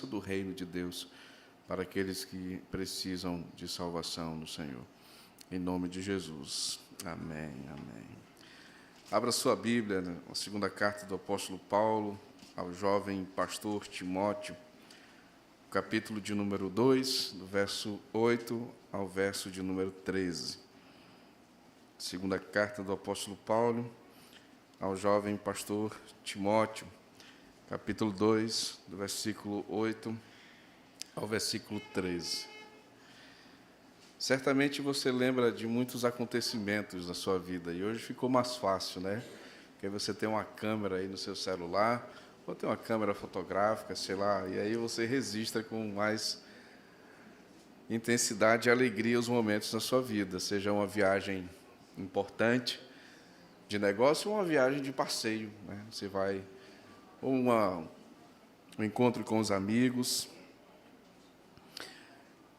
do reino de Deus para aqueles que precisam de salvação no Senhor. Em nome de Jesus. Amém, amém. Abra sua Bíblia, na segunda carta do apóstolo Paulo ao jovem pastor Timóteo, capítulo de número 2, do verso 8 ao verso de número 13. Segunda carta do apóstolo Paulo ao jovem pastor Timóteo, capítulo 2, do versículo 8 ao versículo 13. Certamente você lembra de muitos acontecimentos da sua vida, e hoje ficou mais fácil, né? Porque você tem uma câmera aí no seu celular, ou tem uma câmera fotográfica, sei lá, e aí você registra com mais intensidade e alegria os momentos da sua vida, seja uma viagem importante de negócio ou uma viagem de passeio, né? Você vai, ou um encontro com os amigos,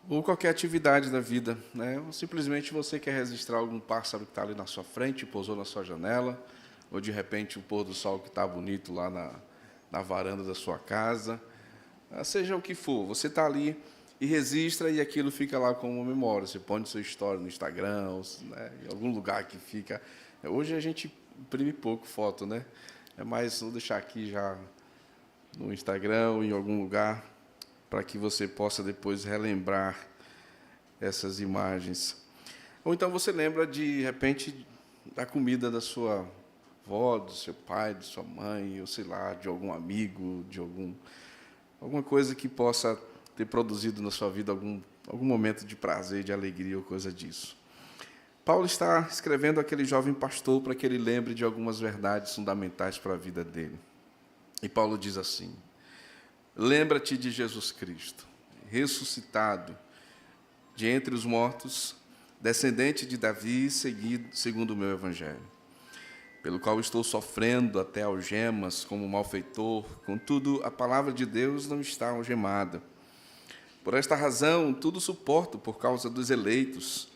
ou qualquer atividade da vida, né? Ou simplesmente você quer registrar algum pássaro que está ali na sua frente, pousou na sua janela, ou de repente o pôr do sol que está bonito lá na varanda da sua casa, seja o que for, você está ali e registra e aquilo fica lá como uma memória. Você põe sua história no Instagram, ou, né, em algum lugar que fica. Hoje a gente imprime pouco foto, né? É mais, vou deixar aqui já no Instagram ou em algum lugar, para que você possa depois relembrar essas imagens. Ou então você lembra, de repente, da comida da sua avó, do seu pai, de sua mãe, ou sei lá, de algum amigo, de alguma coisa que possa ter produzido na sua vida algum momento de prazer, de alegria ou coisa disso. Paulo está escrevendo àquele jovem pastor para que ele lembre de algumas verdades fundamentais para a vida dele. E Paulo diz assim: lembra-te de Jesus Cristo, ressuscitado de entre os mortos, descendente de Davi, segundo o meu evangelho, pelo qual estou sofrendo até algemas como malfeitor, contudo a palavra de Deus não está algemada. Por esta razão, tudo suporto por causa dos eleitos,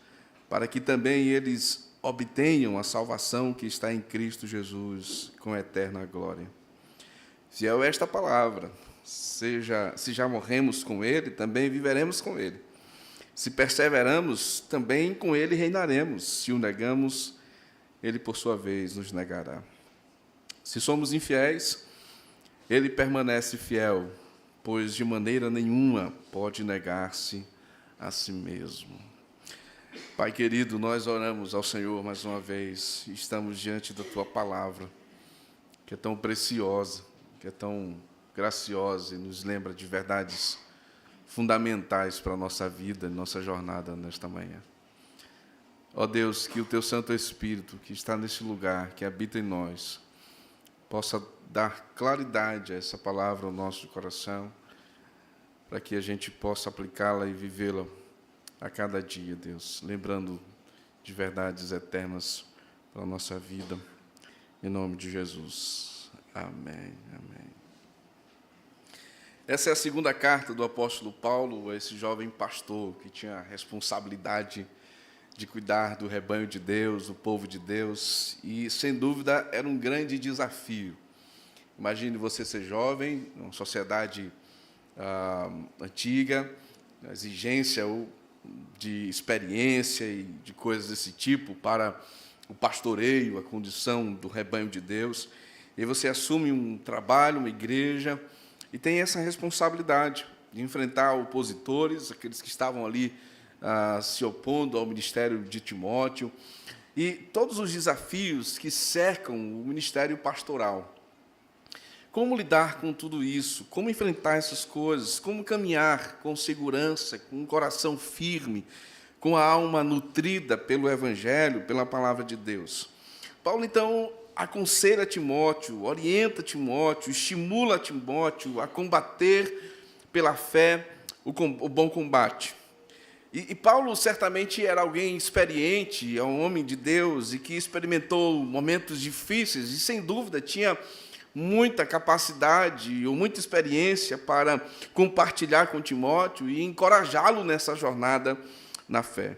para que também eles obtenham a salvação que está em Cristo Jesus, com eterna glória. Fiel é esta palavra: se já morremos com Ele, também viveremos com Ele. Se perseveramos, também com Ele reinaremos. Se o negamos, Ele, por sua vez, nos negará. Se somos infiéis, Ele permanece fiel, pois de maneira nenhuma pode negar-se a si mesmo. Pai querido, nós oramos ao Senhor mais uma vez, e estamos diante da Tua palavra, que é tão preciosa, que é tão graciosa e nos lembra de verdades fundamentais para a nossa vida, nossa jornada nesta manhã. Ó Deus, que o Teu Santo Espírito, que está nesse lugar, que habita em nós, possa dar claridade a essa palavra ao nosso coração, para que a gente possa aplicá-la e vivê-la a cada dia, Deus, lembrando de verdades eternas para a nossa vida, em nome de Jesus. Amém, amém. Essa é a segunda carta do apóstolo Paulo a esse jovem pastor que tinha a responsabilidade de cuidar do rebanho de Deus, do povo de Deus, e, sem dúvida, era um grande desafio. Imagine você ser jovem, numa sociedade antiga, a exigência de experiência e de coisas desse tipo para o pastoreio, a condição do rebanho de Deus, e você assume um trabalho, uma igreja, e tem essa responsabilidade de enfrentar opositores, aqueles que estavam ali se opondo ao ministério de Timóteo, e todos os desafios que cercam o ministério pastoral. Como lidar com tudo isso? Como enfrentar essas coisas? Como caminhar com segurança, com um coração firme, com a alma nutrida pelo Evangelho, pela palavra de Deus? Paulo, então, aconselha Timóteo, orienta Timóteo, estimula Timóteo a combater pela fé o bom combate. E Paulo certamente era alguém experiente, é um homem de Deus e que experimentou momentos difíceis e, sem dúvida, tinha muita capacidade ou muita experiência para compartilhar com Timóteo e encorajá-lo nessa jornada na fé.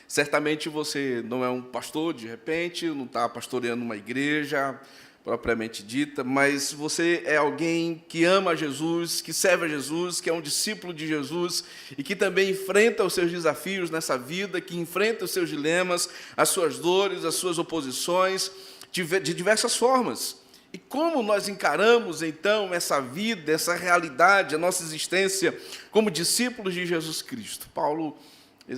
Certamente você não é um pastor, de repente, não está pastoreando uma igreja, propriamente dita, mas você é alguém que ama Jesus, que serve a Jesus, que é um discípulo de Jesus e que também enfrenta os seus desafios nessa vida, que enfrenta os seus dilemas, as suas dores, as suas oposições, de diversas formas. E como nós encaramos, então, essa vida, essa realidade, a nossa existência como discípulos de Jesus Cristo? Paulo,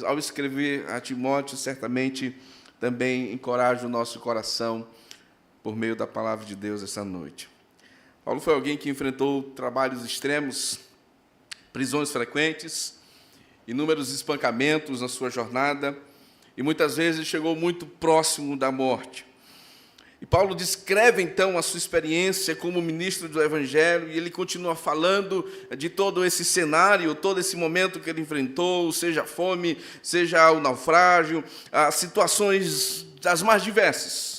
ao escrever a Timóteo, certamente também encoraja o nosso coração por meio da palavra de Deus essa noite. Paulo foi alguém que enfrentou trabalhos extremos, prisões frequentes, inúmeros espancamentos na sua jornada, e muitas vezes chegou muito próximo da morte. E Paulo descreve, então, a sua experiência como ministro do Evangelho, e ele continua falando de todo esse cenário, todo esse momento que ele enfrentou, seja a fome, seja o naufrágio, as situações das mais diversas.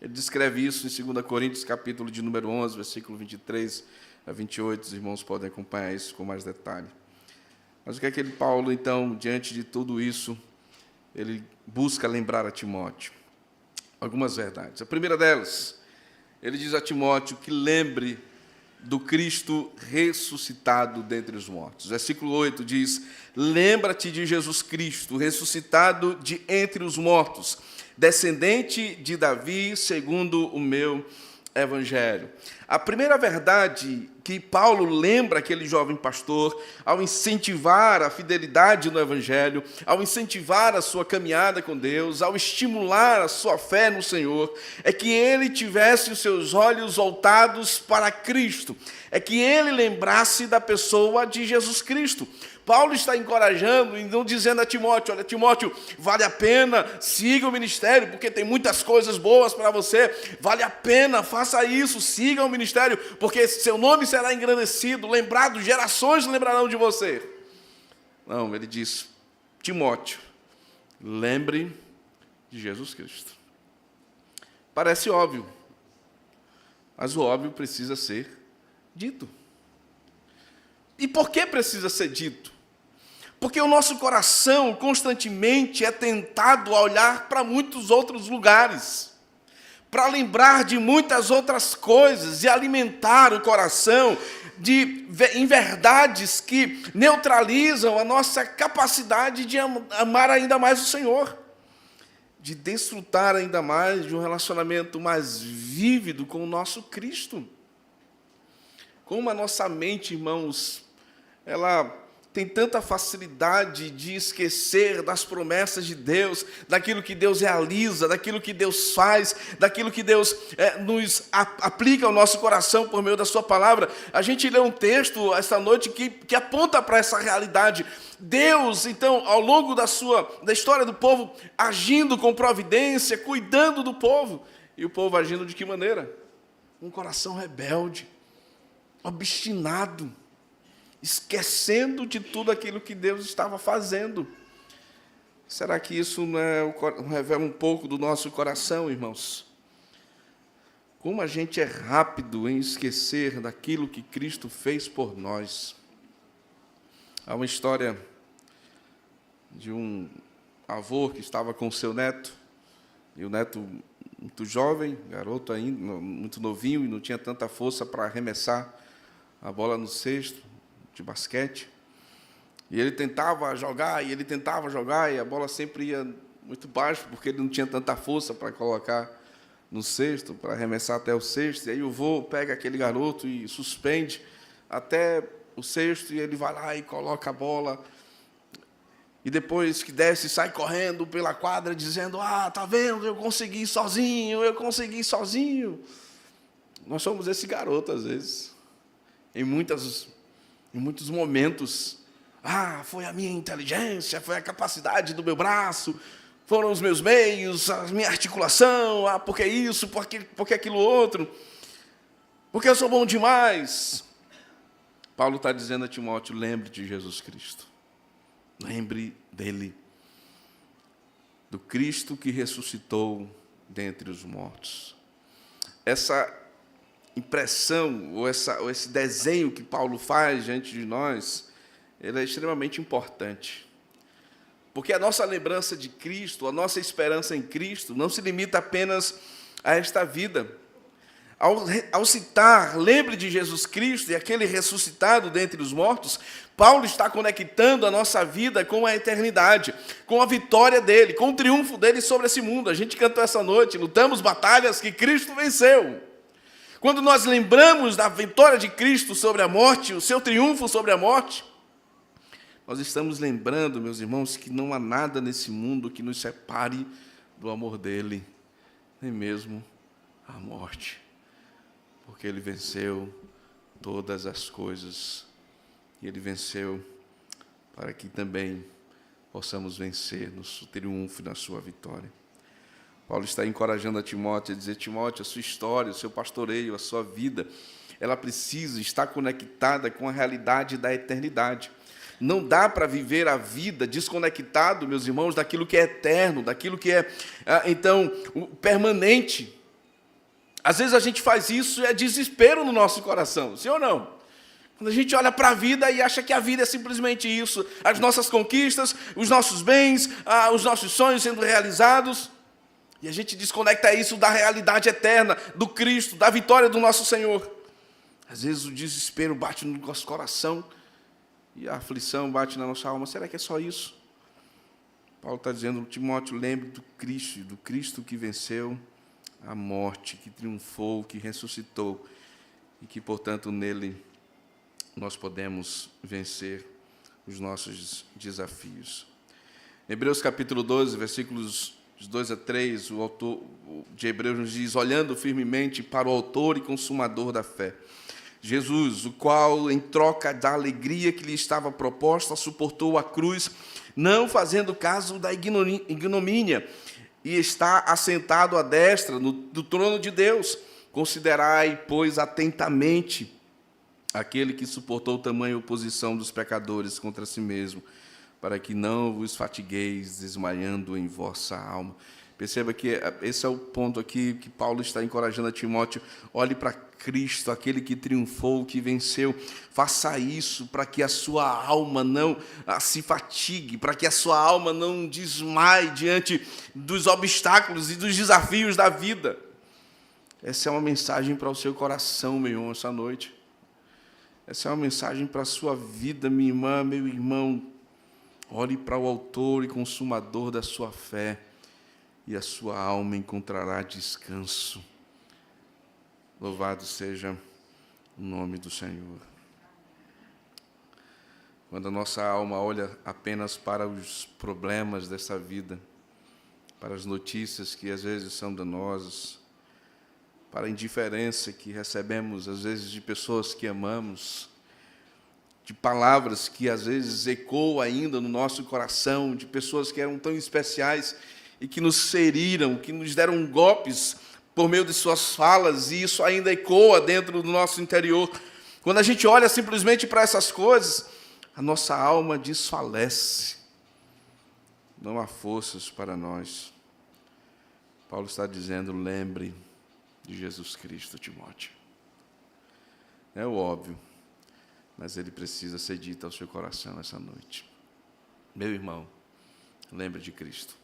Ele descreve isso em 2 Coríntios, capítulo de número 11, versículo 23 a 28. Os irmãos podem acompanhar isso com mais detalhe. Mas o que é que Paulo, então, diante de tudo isso, ele busca lembrar a Timóteo? Algumas verdades. A primeira delas, ele diz a Timóteo que lembre do Cristo ressuscitado dentre os mortos. Versículo 8 diz: lembra-te de Jesus Cristo, ressuscitado de entre os mortos, descendente de Davi, segundo o meu Evangelho. A primeira verdade que Paulo lembra aquele jovem pastor, ao incentivar a fidelidade no Evangelho, ao incentivar a sua caminhada com Deus, ao estimular a sua fé no Senhor, é que ele tivesse os seus olhos voltados para Cristo, é que ele lembrasse da pessoa de Jesus Cristo. Paulo está encorajando e não dizendo a Timóteo: olha, Timóteo, vale a pena, siga o ministério, porque tem muitas coisas boas para você, vale a pena, faça isso, siga o ministério, porque seu nome será engrandecido, lembrado, gerações lembrarão de você. Não, ele diz: Timóteo, lembre de Jesus Cristo. Parece óbvio, mas o óbvio precisa ser dito. E por que precisa ser dito? Porque o nosso coração constantemente é tentado a olhar para muitos outros lugares, para lembrar de muitas outras coisas e alimentar o coração em verdades que neutralizam a nossa capacidade de amar ainda mais o Senhor, de desfrutar ainda mais de um relacionamento mais vívido com o nosso Cristo. Como a nossa mente, irmãos, ela tem tanta facilidade de esquecer das promessas de Deus, daquilo que Deus realiza, daquilo que Deus faz, daquilo que Deus nos aplica ao nosso coração por meio da sua palavra. A gente lê um texto esta noite que aponta para essa realidade. Deus, então, ao longo da história do povo, agindo com providência, cuidando do povo. E o povo agindo de que maneira? Um coração rebelde, obstinado, esquecendo de tudo aquilo que Deus estava fazendo. Será que isso não revela um pouco do nosso coração, irmãos? Como a gente é rápido em esquecer daquilo que Cristo fez por nós. Há uma história de um avô que estava com o seu neto, e o neto muito jovem, garoto ainda, muito novinho, e não tinha tanta força para arremessar a bola no cesto de basquete, e ele tentava jogar, e a bola sempre ia muito baixo, porque ele não tinha tanta força para colocar no cesto, para arremessar até o cesto. E aí o vô pega aquele garoto e suspende até o cesto, e ele vai lá e coloca a bola, e depois que desce, sai correndo pela quadra, dizendo: tá vendo, eu consegui sozinho. Nós somos esse garoto, às vezes, em muitos momentos. Foi a minha inteligência, foi a capacidade do meu braço, foram os meus meios, a minha articulação, porque isso, porque aquilo outro, porque eu sou bom demais. Paulo está dizendo a Timóteo: lembre de Jesus Cristo. Lembre dele, do Cristo que ressuscitou dentre os mortos. Essa impressão, ou esse desenho que Paulo faz diante de nós, ele é extremamente importante. Porque a nossa lembrança de Cristo, a nossa esperança em Cristo, não se limita apenas a esta vida. Ao citar, lembre de Jesus Cristo e aquele ressuscitado dentre os mortos, Paulo está conectando a nossa vida com a eternidade, com a vitória dele, com o triunfo dele sobre esse mundo. A gente cantou essa noite, lutamos batalhas que Cristo venceu. Quando nós lembramos da vitória de Cristo sobre a morte, o seu triunfo sobre a morte, nós estamos lembrando, meus irmãos, que não há nada nesse mundo que nos separe do amor dele, nem mesmo a morte. Porque ele venceu todas as coisas. E ele venceu para que também possamos vencer no seu triunfo e na sua vitória. Paulo está encorajando a Timóteo a dizer: Timóteo, a sua história, o seu pastoreio, a sua vida, ela precisa estar conectada com a realidade da eternidade. Não dá para viver a vida desconectado, meus irmãos, daquilo que é eterno, daquilo que é, permanente. Às vezes a gente faz isso e é desespero no nosso coração, sim ou não? Quando a gente olha para a vida e acha que a vida é simplesmente isso, as nossas conquistas, os nossos bens, os nossos sonhos sendo realizados, e a gente desconecta isso da realidade eterna, do Cristo, da vitória do nosso Senhor. Às vezes o desespero bate no nosso coração e a aflição bate na nossa alma. Será que é só isso? Paulo está dizendo: Timóteo, lembre do Cristo que venceu a morte, que triunfou, que ressuscitou, e que, portanto, nele nós podemos vencer os nossos desafios. Em Hebreus capítulo 12, versículos 2 a 3, o autor de Hebreus nos diz: olhando firmemente para o autor e consumador da fé, Jesus, o qual, em troca da alegria que lhe estava proposta, suportou a cruz, não fazendo caso da ignomínia, e está assentado à destra do trono de Deus. Considerai, pois, atentamente aquele que suportou tamanha oposição dos pecadores contra si mesmo, para que não vos fatigueis desmaiando em vossa alma. Perceba que esse é o ponto aqui que Paulo está encorajando a Timóteo: olhe para Cristo, aquele que triunfou, que venceu. Faça isso para que a sua alma não se fatigue, para que a sua alma não desmaie diante dos obstáculos e dos desafios da vida. Essa é uma mensagem para o seu coração, meu irmão, essa noite. Essa é uma mensagem para a sua vida, minha irmã, meu irmão. Olhe para o autor e consumador da sua fé, e a sua alma encontrará descanso. Louvado seja o nome do Senhor. Quando a nossa alma olha apenas para os problemas dessa vida, para as notícias que às vezes são danosas, para a indiferença que recebemos às vezes de pessoas que amamos, de palavras que às vezes ecoam ainda no nosso coração, de pessoas que eram tão especiais e que nos feriram, que nos deram golpes por meio de suas falas, e isso ainda ecoa dentro do nosso interior. Quando a gente olha simplesmente para essas coisas, a nossa alma desfalece. Não há forças para nós. Paulo está dizendo: lembre de Jesus Cristo, Timóteo. É o óbvio, mas ele precisa ser dito ao seu coração essa noite. Meu irmão, lembre de Cristo.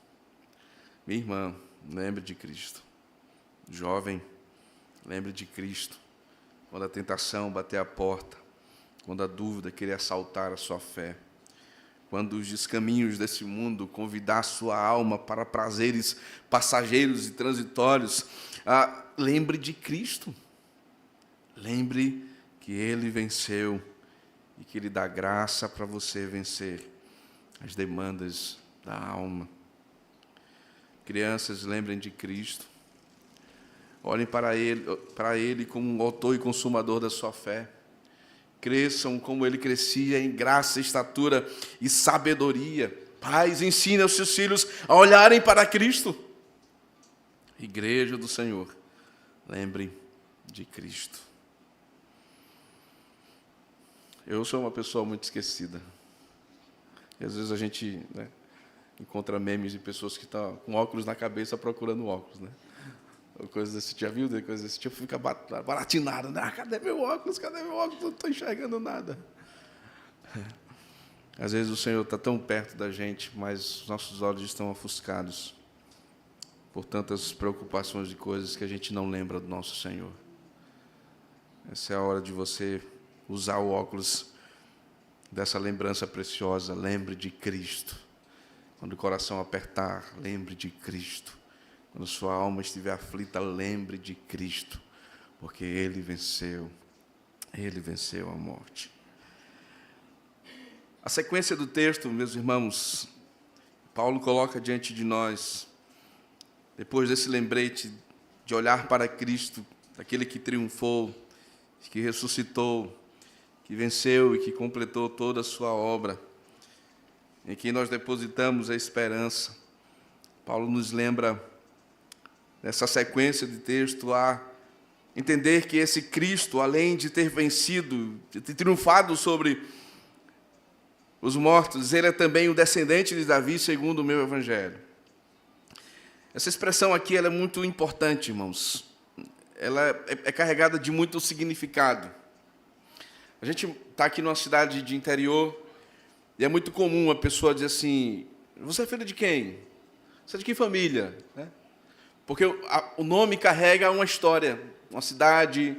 Minha irmã, lembre de Cristo. Jovem, lembre de Cristo. Quando a tentação bater a porta, quando a dúvida querer assaltar a sua fé, quando os descaminhos desse mundo convidar a sua alma para prazeres passageiros e transitórios, lembre de Cristo. Lembre que Ele venceu e que Ele dá graça para você vencer as demandas da alma. Crianças, lembrem de Cristo. Olhem para Ele como o autor e consumador da sua fé. Cresçam como Ele crescia em graça, estatura e sabedoria. Pais, ensinem aos seus filhos a olharem para Cristo. Igreja do Senhor, lembrem de Cristo. Eu sou uma pessoa muito esquecida. E às vezes a gente encontra memes de pessoas que estão com óculos na cabeça procurando óculos, né? Coisas desse tipo, já viu? Coisas desse tipo, fica baratinado, né? Cadê meu óculos? Cadê meu óculos? Não estou enxergando nada. Às vezes o Senhor está tão perto da gente, mas os nossos olhos estão ofuscados por tantas preocupações de coisas que a gente não lembra do nosso Senhor. Essa é a hora de você usar o óculos dessa lembrança preciosa. Lembre de Cristo. Quando o coração apertar, lembre de Cristo. Quando sua alma estiver aflita, lembre de Cristo, porque Ele venceu a morte. A sequência do texto, meus irmãos, Paulo coloca diante de nós, depois desse lembrete de olhar para Cristo, aquele que triunfou, que ressuscitou, que venceu e que completou toda a sua obra, em quem nós depositamos a esperança. Paulo nos lembra, nessa sequência de texto, a entender que esse Cristo, além de ter vencido, de ter triunfado sobre os mortos, ele é também o descendente de Davi, segundo o meu evangelho. Essa expressão aqui ela é muito importante, irmãos. Ela é carregada de muito significado. A gente está aqui numa cidade de interior e é muito comum a pessoa dizer assim: você é filho de quem? Você é de que família? Porque o nome carrega uma história, uma cidade,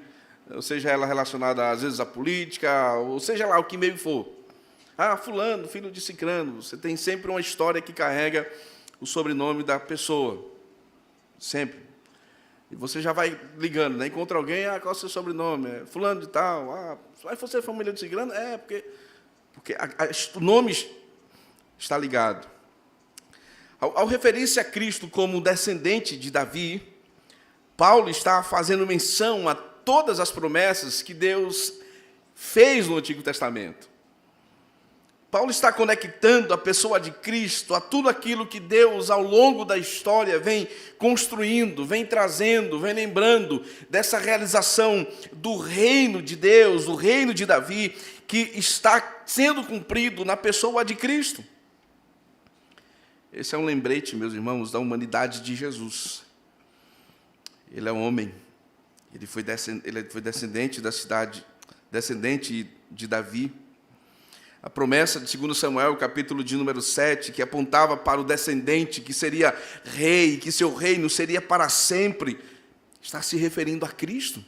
ou seja ela relacionada às vezes à política, ou seja lá o que meio for. Ah, fulano, filho de cicrano. Você tem sempre uma história que carrega o sobrenome da pessoa. Sempre. E você já vai ligando, né? Encontra alguém, qual é o seu sobrenome? É fulano de tal. Você é família de cicrano? Porque o nome está ligado. Ao referir-se a Cristo como descendente de Davi, Paulo está fazendo menção a todas as promessas que Deus fez no Antigo Testamento. Paulo está conectando a pessoa de Cristo a tudo aquilo que Deus, ao longo da história, vem construindo, vem trazendo, vem lembrando dessa realização do reino de Deus, do reino de Davi, que está sendo cumprido na pessoa de Cristo. Esse é um lembrete, meus irmãos, da humanidade de Jesus. Ele é homem, ele foi descendente da cidade, descendente de Davi. A promessa de 2 Samuel, capítulo de número 7, que apontava para o descendente que seria rei, que seu reino seria para sempre, está se referindo a Cristo.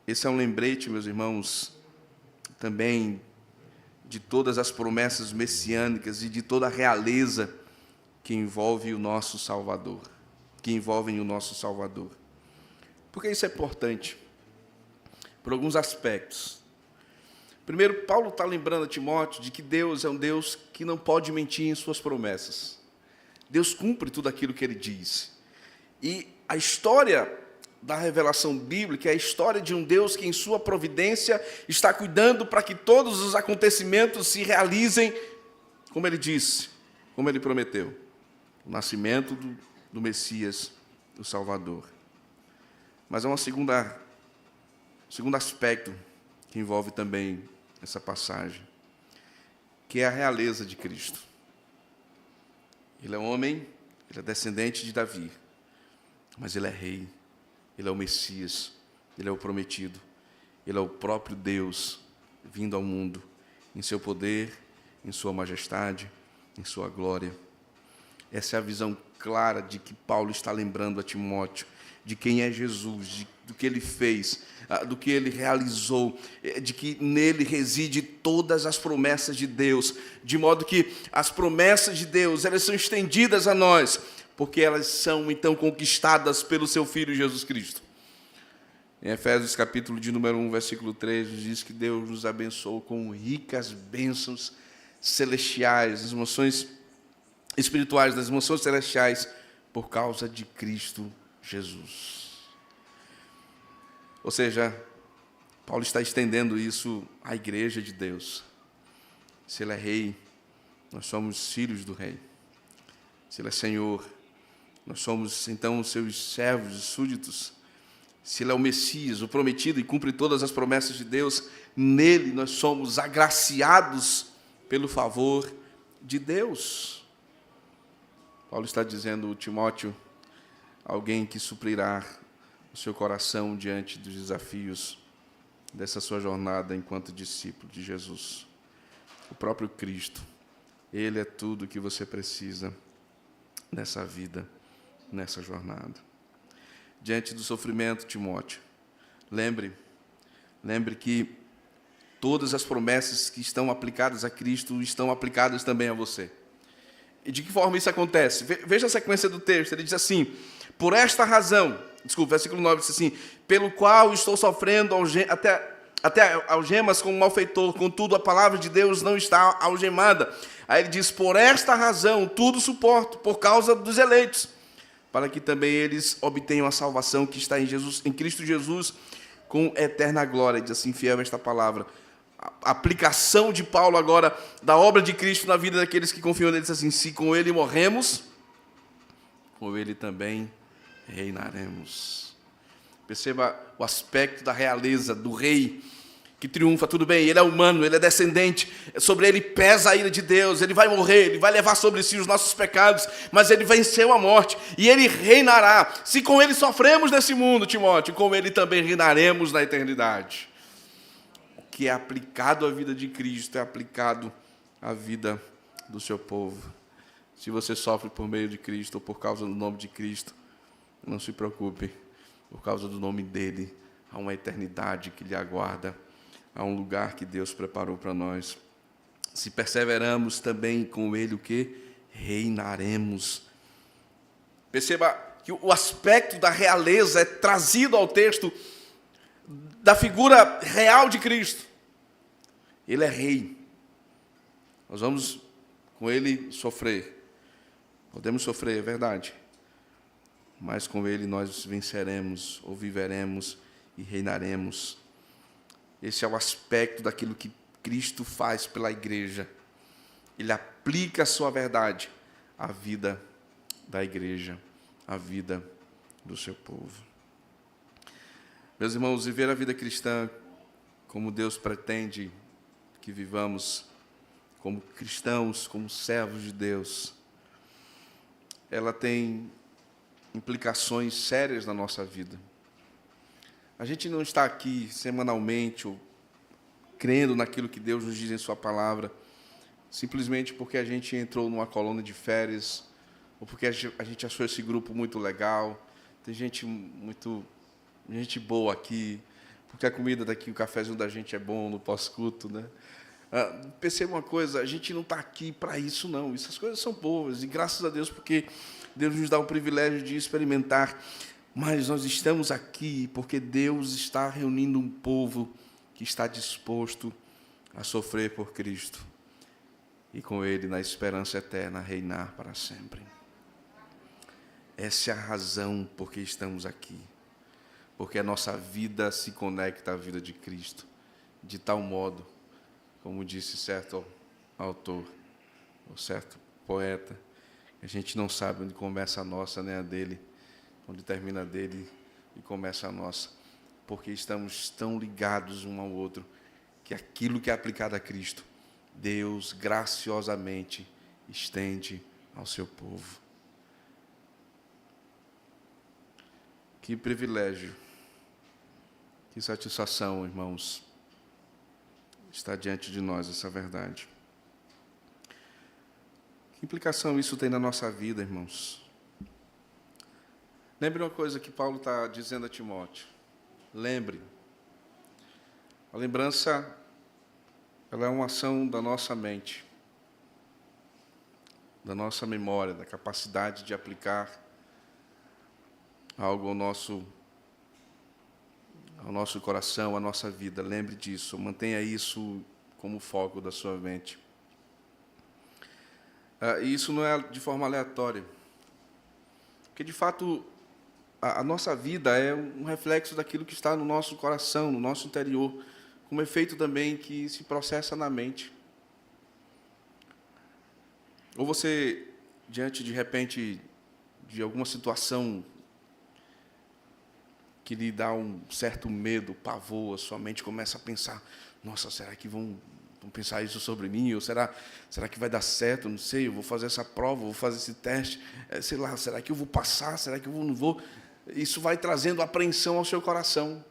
Esse é um lembrete, meus irmãos, também de todas as promessas messiânicas e de toda a realeza que envolve o nosso Salvador, Por que isso é importante? Por alguns aspectos. Primeiro, Paulo está lembrando a Timóteo de que Deus é um Deus que não pode mentir em suas promessas. Deus cumpre tudo aquilo que Ele diz. E a história da revelação bíblica é a história de um Deus que, em sua providência, está cuidando para que todos os acontecimentos se realizem como Ele disse, como Ele prometeu. O nascimento do Messias, do Salvador. Mas há um segundo aspecto que envolve também essa passagem, que é a realeza de Cristo. Ele é homem, ele é descendente de Davi, mas ele é rei, ele é o Messias, ele é o prometido, ele é o próprio Deus vindo ao mundo, em seu poder, em sua majestade, em sua glória. Essa é a visão clara de que Paulo está lembrando a Timóteo, de quem é Jesus, do que Ele fez, do que Ele realizou, de que nele reside todas as promessas de Deus, de modo que as promessas de Deus, elas são estendidas a nós, porque elas são, então, conquistadas pelo Seu Filho Jesus Cristo. Em Efésios, capítulo de número 1, versículo 3, diz que Deus nos abençoou com ricas bênçãos celestiais, as emoções espirituais, das emoções celestiais, por causa de Cristo Jesus. Ou seja, Paulo está estendendo isso à igreja de Deus. Se Ele é rei, nós somos filhos do rei. Se Ele é Senhor, nós somos então seus servos e súditos. Se Ele é o Messias, o prometido, e cumpre todas as promessas de Deus, nele nós somos agraciados pelo favor de Deus. Paulo está dizendo, Timóteo, alguém que suprirá o seu coração diante dos desafios dessa sua jornada enquanto discípulo de Jesus. O próprio Cristo, Ele é tudo o que você precisa nessa vida, nessa jornada. Diante do sofrimento, Timóteo, Lembre que todas as promessas que estão aplicadas a Cristo estão aplicadas também a você. E de que forma isso acontece? Veja a sequência do texto. Ele diz assim: por esta razão, versículo 9 diz assim: pelo qual estou sofrendo até algemas como malfeitor, contudo a palavra de Deus não está algemada. Aí ele diz: por esta razão tudo suporto, por causa dos eleitos, para que também eles obtenham a salvação que está em Cristo Jesus, com eterna glória. Diz assim, fiel a esta palavra. A aplicação de Paulo agora da obra de Cristo na vida daqueles que confiam nele, diz assim: se com ele morremos, com ele também reinaremos. Perceba o aspecto da realeza, do rei que triunfa. Tudo bem, ele é humano, ele é descendente, sobre ele pesa a ira de Deus, ele vai morrer, ele vai levar sobre si os nossos pecados, mas ele venceu a morte e ele reinará. Se com ele sofremos nesse mundo, Timóteo, com ele também reinaremos na eternidade. O que é aplicado à vida de Cristo é aplicado à vida do seu povo. Se você sofre por meio de Cristo ou por causa do nome de Cristo, não se preocupe, por causa do nome dele, há uma eternidade que lhe aguarda, há um lugar que Deus preparou para nós. Se perseveramos também com ele, o que? Reinaremos. Perceba que o aspecto da realeza é trazido ao texto da figura real de Cristo. Ele é rei. Nós vamos com ele sofrer. Podemos sofrer, é verdade. Mas com ele nós venceremos, ou viveremos e reinaremos. Esse é o aspecto daquilo que Cristo faz pela igreja. Ele aplica a sua verdade à vida da igreja, à vida do seu povo. Meus irmãos, viver a vida cristã como Deus pretende que vivamos, como cristãos, como servos de Deus, ela tem implicações sérias na nossa vida. A gente não está aqui semanalmente ou crendo naquilo que Deus nos diz em sua palavra, simplesmente porque a gente entrou numa colônia de férias, ou porque a gente achou esse grupo muito legal. Tem gente boa aqui, porque a comida daqui, o cafezinho da gente é bom no pós-culto, né? Perceba uma coisa, a gente não está aqui para isso, não. Essas coisas são boas, e graças a Deus, porque Deus nos dá o privilégio de experimentar. Mas nós estamos aqui porque Deus está reunindo um povo que está disposto a sofrer por Cristo e com Ele, na esperança eterna, reinar para sempre. Essa é a razão por que estamos aqui. Porque a nossa vida se conecta à vida de Cristo, de tal modo, como disse certo autor, ou certo poeta, a gente não sabe onde começa a nossa, nem a dele, onde termina a dele e começa a nossa, porque estamos tão ligados um ao outro, que aquilo que é aplicado a Cristo, Deus graciosamente estende ao seu povo. Que privilégio, que satisfação, irmãos, está diante de nós essa verdade. Que implicação isso tem na nossa vida, irmãos? Lembre uma coisa que Paulo está dizendo a Timóteo. Lembre. A lembrança, ela é uma ação da nossa mente, da nossa memória, da capacidade de aplicar algo ao nosso coração, à nossa vida. Lembre disso, mantenha isso como foco da sua mente. E isso não é de forma aleatória, porque, de fato, a nossa vida é um reflexo daquilo que está no nosso coração, no nosso interior, com um efeito também que se processa na mente. Ou você, diante, de repente, de alguma situação que lhe dá um certo medo, pavor, a sua mente começa a pensar: nossa, será que vão pensar isso sobre mim? Ou será que vai dar certo? Não sei, eu vou fazer essa prova, vou fazer esse teste, sei lá, será que eu vou passar? Será que eu não vou? Isso vai trazendo apreensão ao seu coração.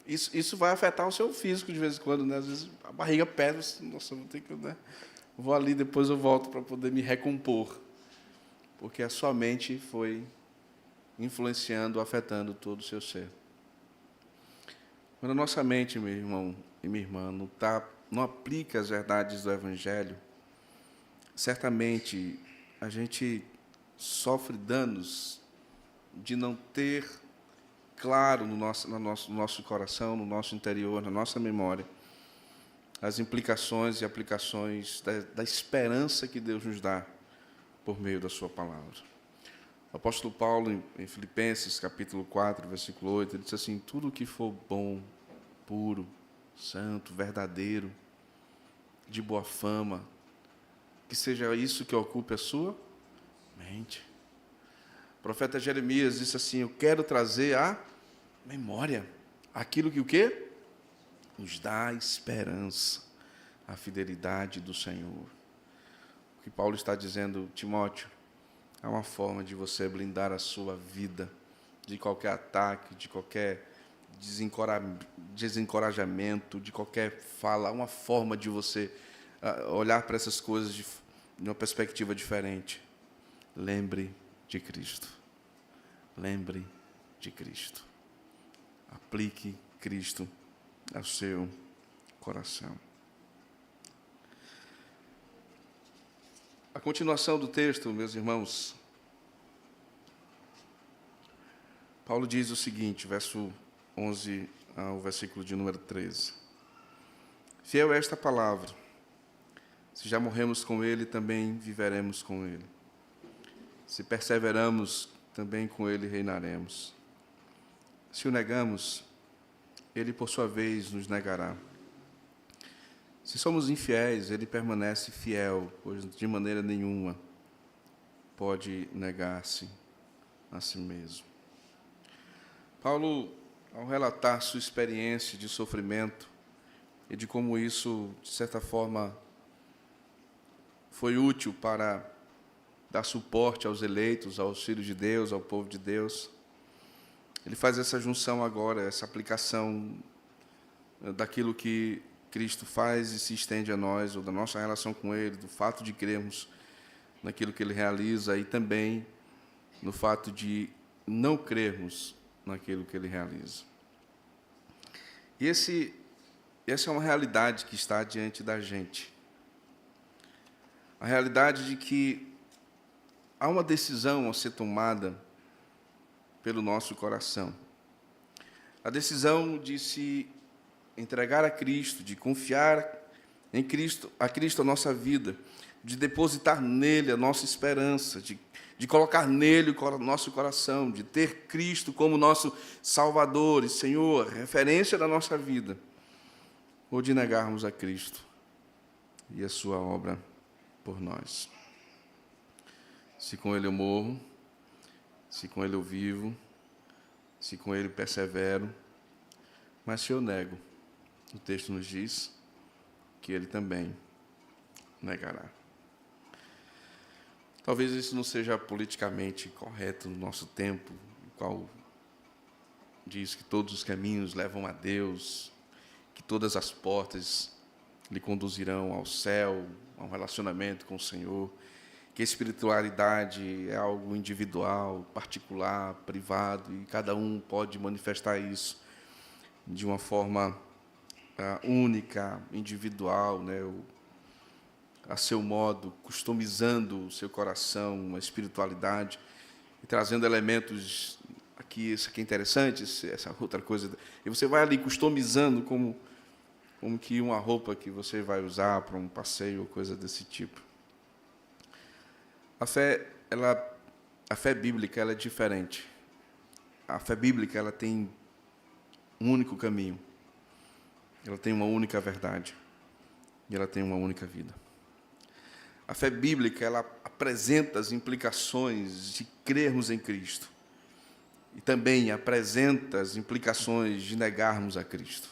Isso vai afetar o seu físico de vez em quando, né? Às vezes a barriga pesa, nossa, vou ter que, né? Vou ali, depois eu volto para poder me recompor. Porque a sua mente foi influenciando, afetando todo o seu ser. Quando a nossa mente, meu irmão e minha irmã, não aplica as verdades do Evangelho, certamente a gente sofre danos de não ter claro no nosso coração, no nosso interior, na nossa memória, as implicações e aplicações da esperança que Deus nos dá por meio da sua palavra. O apóstolo Paulo, em Filipenses, capítulo 4, versículo 8, ele diz assim: tudo que for bom, puro, santo, verdadeiro, de boa fama, que seja isso que ocupe a sua mente. O profeta Jeremias disse assim: eu quero trazer à memória aquilo que o quê? Nos dá esperança, a fidelidade do Senhor. O que Paulo está dizendo, Timóteo, há uma forma de você blindar a sua vida de qualquer ataque, de qualquer desencorajamento, de qualquer fala, uma forma de você olhar para essas coisas de uma perspectiva diferente. Lembre de Cristo. Lembre de Cristo. Aplique Cristo ao seu coração. A continuação do texto, meus irmãos, Paulo diz o seguinte, verso 11 ao versículo de número 13. Fiel é esta palavra. Se já morremos com ele, também viveremos com ele. Se perseveramos, também com ele reinaremos. Se o negamos, ele, por sua vez, nos negará. Se somos infiéis, ele permanece fiel, pois de maneira nenhuma pode negar-se a si mesmo. Paulo, ao relatar sua experiência de sofrimento e de como isso, de certa forma, foi útil para dar suporte aos eleitos, aos filhos de Deus, ao povo de Deus, ele faz essa junção agora, essa aplicação daquilo que Cristo faz e se estende a nós, ou da nossa relação com Ele, do fato de crermos naquilo que Ele realiza e também no fato de não crermos naquilo que Ele realiza. E essa é uma realidade que está diante da gente. A realidade de que há uma decisão a ser tomada pelo nosso coração. A decisão de se entregar a Cristo, de confiar em Cristo, a Cristo a nossa vida, de depositar nele a nossa esperança, de colocar nele o nosso coração, de ter Cristo como nosso Salvador e Senhor, referência da nossa vida, ou de negarmos a Cristo e a sua obra por nós. Se com ele eu morro, se com ele eu vivo, se com ele persevero, mas se eu nego, o texto nos diz que ele também negará. Talvez isso não seja politicamente correto no nosso tempo, o qual diz que todos os caminhos levam a Deus, que todas as portas lhe conduzirão ao céu, a um relacionamento com o Senhor, que a espiritualidade é algo individual, particular, privado, e cada um pode manifestar isso de uma forma única, individual, né? A seu modo, customizando o seu coração, uma espiritualidade, e trazendo elementos, aqui, isso aqui é interessante, essa outra coisa, e você vai ali customizando como que uma roupa que você vai usar para um passeio ou coisa desse tipo. A fé bíblica ela é diferente. A fé bíblica ela tem um único caminho. Ela tem uma única verdade. E ela tem uma única vida. A fé bíblica ela apresenta as implicações de crermos em Cristo. E também apresenta as implicações de negarmos a Cristo.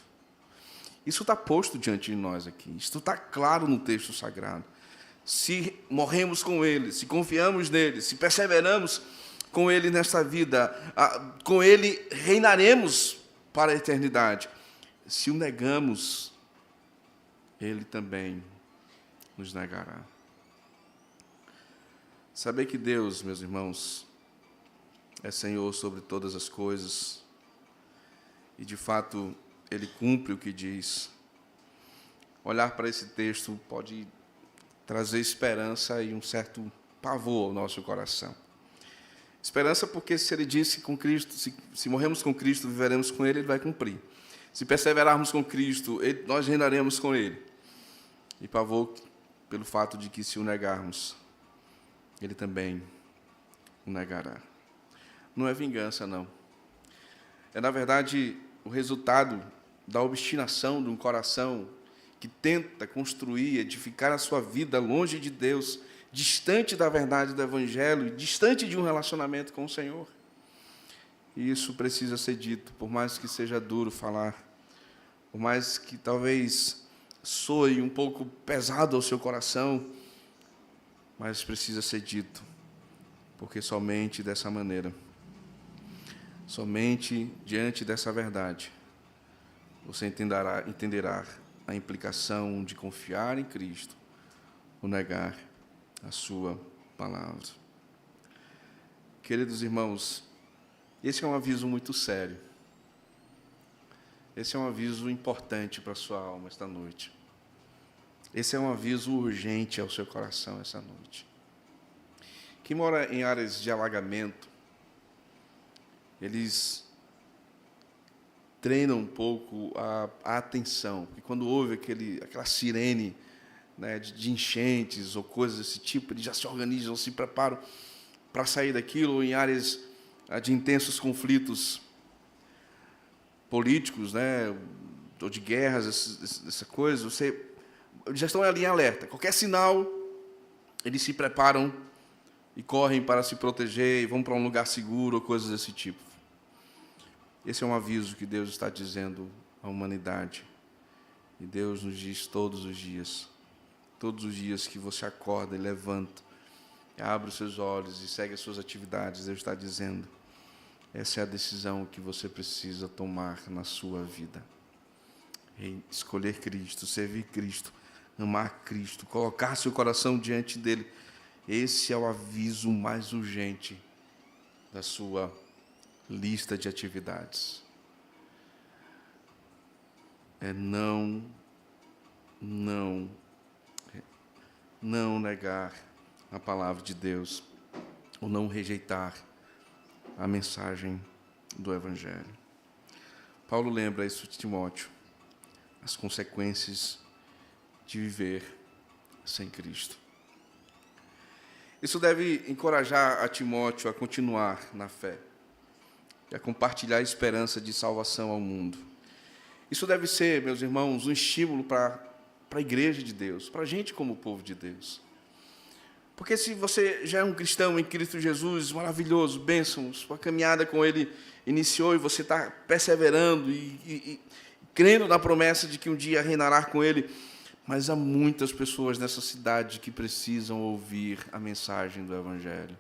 Isso está posto diante de nós aqui. Isso está claro no texto sagrado. Se morremos com Ele, se confiamos nele, se perseveramos com Ele nesta vida, com Ele reinaremos para a eternidade. Se o negamos, Ele também nos negará. Saber que Deus, meus irmãos, é Senhor sobre todas as coisas, e de fato ele cumpre o que diz. Olhar para esse texto pode trazer esperança e um certo pavor ao nosso coração. Esperança porque se ele disse com Cristo, se morremos com Cristo, viveremos com ele, ele vai cumprir. Se perseverarmos com Cristo, nós reinaremos com ele. E pavor pelo fato de que se o negarmos, ele também o negará. Não é vingança, não. É, na verdade, o resultado da obstinação de um coração que tenta construir, edificar a sua vida longe de Deus, distante da verdade do Evangelho, distante de um relacionamento com o Senhor. E isso precisa ser dito, por mais que seja duro falar, por mais que talvez soe um pouco pesado ao seu coração, mas precisa ser dito, porque somente dessa maneira, somente diante dessa verdade, você entenderá a implicação de confiar em Cristo ou negar a sua palavra. Queridos irmãos, esse é um aviso muito sério. Esse é um aviso importante para a sua alma esta noite. Esse é um aviso urgente ao seu coração essa noite. Quem mora em áreas de alagamento, eles treinam um pouco a atenção. Porque quando houve aquela sirene, né, de enchentes ou coisas desse tipo, eles já se organizam, se preparam para sair daquilo, ou em áreas de intensos conflitos políticos, né, ou de guerras, essa coisa, eles já estão ali em alerta. Qualquer sinal, eles se preparam e correm para se proteger, e vão para um lugar seguro, ou coisas desse tipo. Esse é um aviso que Deus está dizendo à humanidade. E Deus nos diz todos os dias que você acorda e levanta, e abre os seus olhos e segue as suas atividades, Deus está dizendo, essa é a decisão que você precisa tomar na sua vida. Escolher Cristo, servir Cristo, amar Cristo, colocar seu coração diante dele. Esse é o aviso mais urgente da sua lista de atividades. É não negar a palavra de Deus, ou não rejeitar a mensagem do Evangelho. Paulo lembra isso de Timóteo, as consequências de viver sem Cristo. Isso deve encorajar a Timóteo a continuar na fé e a compartilhar a esperança de salvação ao mundo. Isso deve ser, meus irmãos, um estímulo para a igreja de Deus, para a gente como povo de Deus. Porque se você já é um cristão em Cristo Jesus, maravilhoso, bênçãos, sua caminhada com Ele iniciou e você está perseverando e crendo na promessa de que um dia reinará com Ele, mas há muitas pessoas nessa cidade que precisam ouvir a mensagem do Evangelho.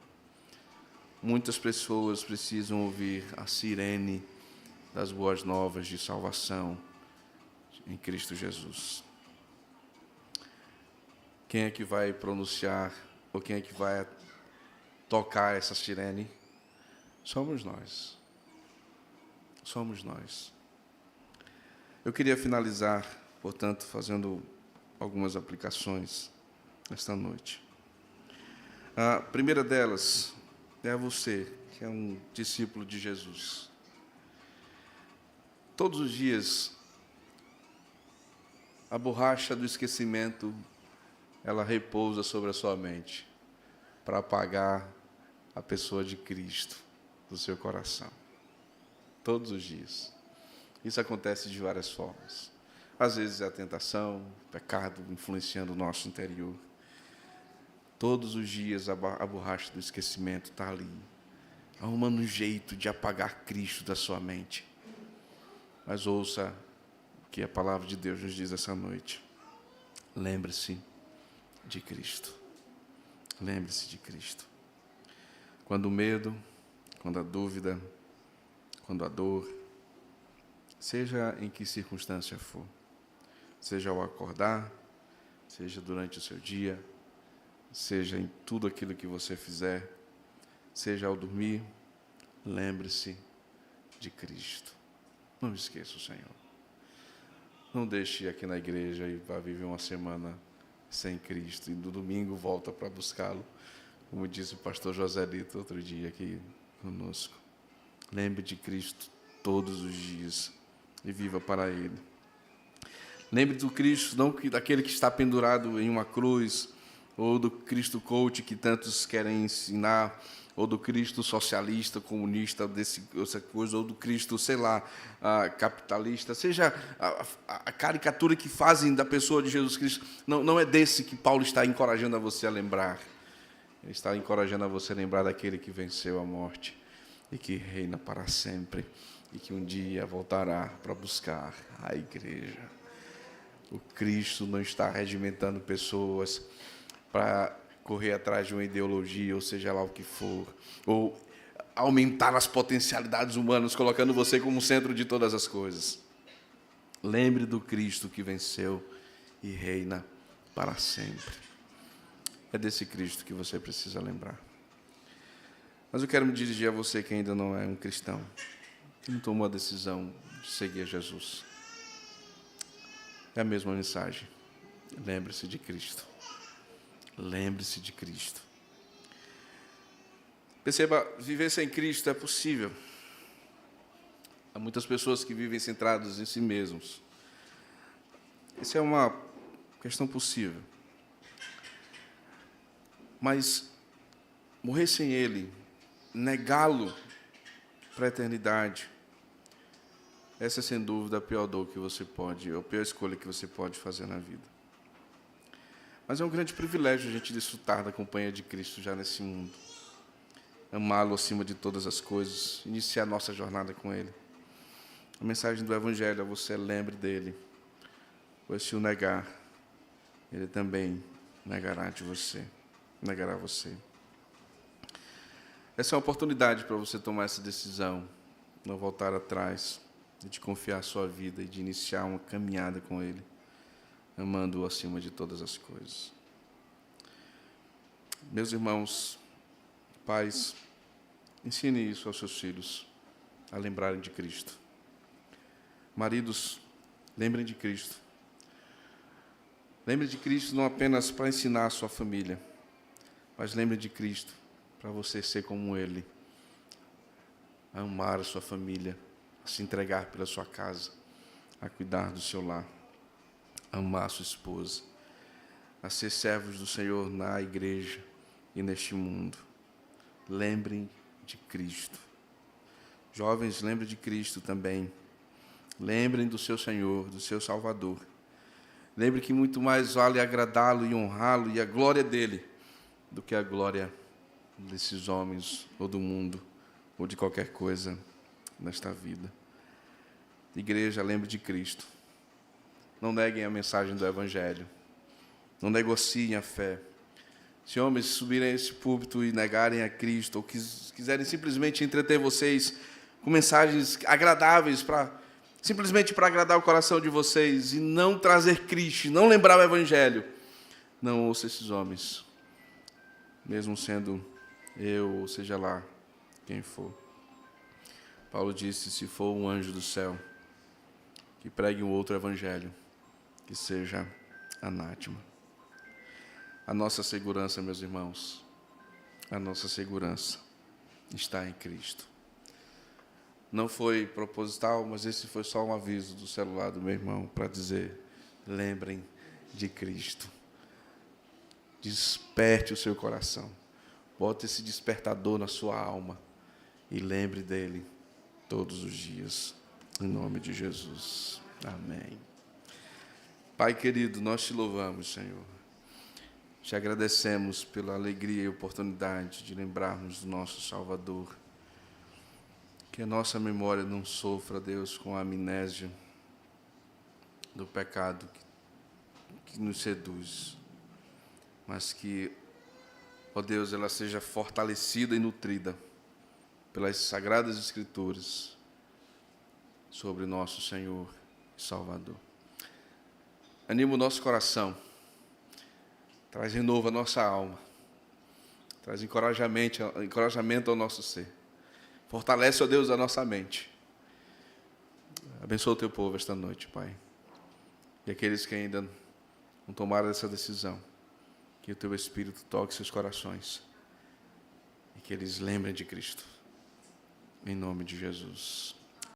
Muitas pessoas precisam ouvir a sirene das boas novas de salvação em Cristo Jesus. Quem é que vai pronunciar, ou quem é que vai tocar essa sirene? Somos nós. Somos nós. Eu queria finalizar, portanto, fazendo algumas aplicações esta noite. A primeira delas é a você, que é um discípulo de Jesus. Todos os dias, a borracha do esquecimento, ela repousa sobre a sua mente para apagar a pessoa de Cristo do seu coração. Todos os dias. Isso acontece de várias formas. Às vezes é a tentação, o pecado influenciando o nosso interior. Todos os dias a borracha do esquecimento está ali, arrumando um jeito de apagar Cristo da sua mente. Mas ouça o que a palavra de Deus nos diz essa noite. Lembre-se de Cristo. Lembre-se de Cristo. Quando o medo, quando a dúvida, quando a dor, seja em que circunstância for, seja ao acordar, seja durante o seu dia, seja em tudo aquilo que você fizer, seja ao dormir, lembre-se de Cristo. Não esqueça o Senhor. não deixe aqui na igreja e vá viver uma semana sem Cristo, e no domingo volta para buscá-lo, como disse o pastor José Lito outro dia aqui conosco. Lembre de Cristo todos os dias e viva para Ele. Lembre do Cristo, não daquele que está pendurado em uma cruz, ou do Cristo coach que tantos querem ensinar, ou do Cristo socialista, comunista, essa coisa, ou do Cristo, sei lá, capitalista, seja a caricatura que fazem da pessoa de Jesus Cristo. Não é desse que Paulo está encorajando a você a lembrar. Ele está encorajando a você a lembrar daquele que venceu a morte e que reina para sempre e que um dia voltará para buscar a igreja. O Cristo não está regimentando pessoas para correr atrás de uma ideologia, ou seja lá o que for, ou aumentar as potencialidades humanas, colocando você como centro de todas as coisas. Lembre do Cristo que venceu e reina para sempre. É desse Cristo que você precisa lembrar. Mas eu quero me dirigir a você que ainda não é um cristão, que não tomou a decisão de seguir a Jesus. É a mesma mensagem. Lembre-se de Cristo. Lembre-se de Cristo. Perceba, viver sem Cristo é possível. Há muitas pessoas que vivem centradas em si mesmos. Isso é uma questão possível. Mas morrer sem Ele, negá-lo para a eternidade, essa é sem dúvida a pior dor que você pode, a pior escolha que você pode fazer na vida. Mas é um grande privilégio a gente desfrutar da companhia de Cristo já nesse mundo. Amá-lo acima de todas as coisas, iniciar a nossa jornada com Ele. A mensagem do Evangelho é: você lembre dEle, pois se o negar, Ele também negará você. Essa é uma oportunidade para você tomar essa decisão, não voltar atrás, de confiar a sua vida e de iniciar uma caminhada com Ele, amando-o acima de todas as coisas. Meus irmãos, pais, ensine isso aos seus filhos, a lembrarem de Cristo. Maridos, lembrem de Cristo. Lembre de Cristo não apenas para ensinar a sua família, mas lembre de Cristo para você ser como Ele, a amar a sua família, a se entregar pela sua casa, a cuidar do seu lar, a amar a sua esposa, a ser servos do Senhor na igreja e neste mundo. Lembrem de Cristo. Jovens, lembrem de Cristo também. Lembrem do seu Senhor, do seu Salvador. Lembre que muito mais vale agradá-lo e honrá-lo e a glória dele do que a glória desses homens ou do mundo ou de qualquer coisa nesta vida. Igreja, lembre de Cristo. Não neguem a mensagem do Evangelho. Não negociem a fé. Se homens subirem a esse púlpito e negarem a Cristo, ou quiserem simplesmente entreter vocês com mensagens agradáveis simplesmente para agradar o coração de vocês e não trazer Cristo, não lembrar o Evangelho, não ouça esses homens, mesmo sendo eu, ou seja lá quem for. Paulo disse: se for um anjo do céu que pregue um outro Evangelho, que seja anátema. A nossa segurança, meus irmãos, a nossa segurança está em Cristo. Não foi proposital, mas esse foi só um aviso do celular do meu irmão para dizer: lembrem de Cristo. Desperte o seu coração. Bote esse despertador na sua alma e lembre dele todos os dias. Em nome de Jesus. Amém. Pai querido, nós te louvamos, Senhor. Te agradecemos pela alegria e oportunidade de lembrarmos do nosso Salvador. Que a nossa memória não sofra, Deus, com a amnésia do pecado que nos seduz, mas que, ó Deus, ela seja fortalecida e nutrida pelas Sagradas Escrituras sobre nosso Senhor e Salvador. Anima o nosso coração, traz renovo à nossa alma, traz encorajamento ao nosso ser. Fortalece, ó Deus, a nossa mente. Abençoa o teu povo esta noite, Pai. E aqueles que ainda não tomaram essa decisão, que o teu Espírito toque seus corações e que eles lembrem de Cristo. Em nome de Jesus.